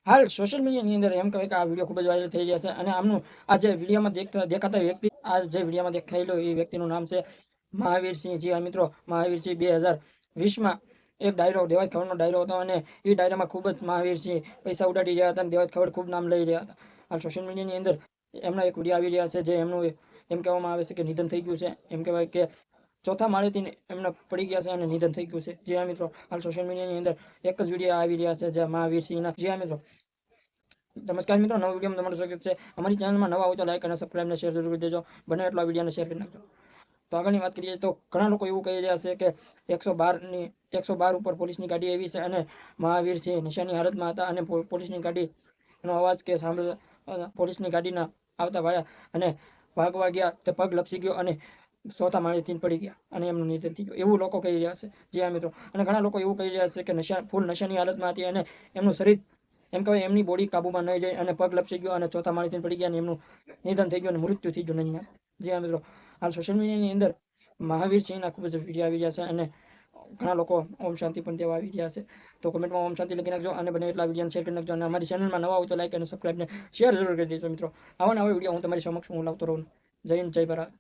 હાલ સોશિયલ મીડિયાની અંદર એમ કહેવાય કે આ વિડીયો ખૂબ જ વાયરલ થઈ રહ્યા છે અને આમનું આ જે વિડીયોમાં દેખાતા વ્યક્તિ, આ જે વિડીયોમાં દેખાયેલો એ વ્યક્તિનું નામ છે મહાવીરસિંહ. જી હા મિત્રો, મહાવીરસિંહ 2020માં એક ડાયરો, દેવાજ ખવડનો ડાયરો હતો અને એ ડાયરામાં ખૂબ જ મહાવીરસિંહ પૈસા ઉડાડી રહ્યા હતા અને દેવાજ ખવડ ખૂબ નામ લઈ રહ્યા હતા. હાલ સોશિયલ મીડિયાની અંદર એમના એક વિડીયો આવી રહ્યા છે જે એમનું એમ કહેવામાં આવે છે કે નિધન થઈ ગયું છે. એમ કહેવાય કે ચોથા માળેથી એમને પડી ગયા છે અને નિધન થઈ ગયું છે. જી હા મિત્રો, હાલ સોશિયલ મીડિયાની અંદર એક જ વિડીયો આવી રહ્યા છે જે મહાવીરસિંહના. જી હા મિત્રો, નમસ્કાર મિત્રો, નવા વિડીયોમાં તમારું સ્વાગત છે. અમારી ચેનલમાં નવા હોય તો લાઈક અને સબસ્ક્રાઈબ અને શેર જરૂર કરી દેજો. બને એટલો આ વિડીયોને શેર કરી નાખજો. તો આગળની વાત કરીએ તો ઘણા લોકો એવું કહી રહ્યા છે કે 112 ઉપર પોલીસની ગાડી આવી છે અને મહાવીરસિંહ નશાની હાલતમાં હતા અને પોલીસની ગાડીનો અવાજ કે સાંભળ પોલીસની ગાડીના આવતા વાળા અને ભાગવા ગયા, તે પગ લપસી ગયો અને ચોથા માળેથી પડી ગયા અને એમનું નિધન થઈ ગયું, એવું લોકો કહી રહ્યા છે. જી હા મિત્રો, અને ઘણા લોકો એવું કહી રહ્યા છે કે ફૂલ નશાની હાલતમાં હતી અને એમનું શરીર, એમ કહેવાય એમની બોડી કાબુમાં નહીં જાય અને પગ લપસી ગયો અને ચોથા માળેથી પડી ગયા અને એમનું નિધન થઈ ગયું અને મૃત્યુ થઈ ગયું નહીં. જી હા મિત્રો, હાલ સોશિયલ મીડિયાની અંદર મહાવીરસિંહના ખૂબ જ વિડીયો આવી રહ્યા છે અને ઘણા લોકો ઓમ શાંતિ પણ દેવા આવી રહ્યા છે. તો કોમેન્ટમાં ઓમ શાંતિ લખી નાખજો અને બને એટલા વિડીયોને શેર કરી નાખજો અને અમારી ચેનલમાં નવા હોય તો લાઈક અને સબસ્ક્રાઈબ ને શેર જરૂર કરી દેજો મિત્રો. આવા નવા વિડીયો હું તમારી સમક્ષ લાવતો રહું. જય હિન્દ, જય ભારત.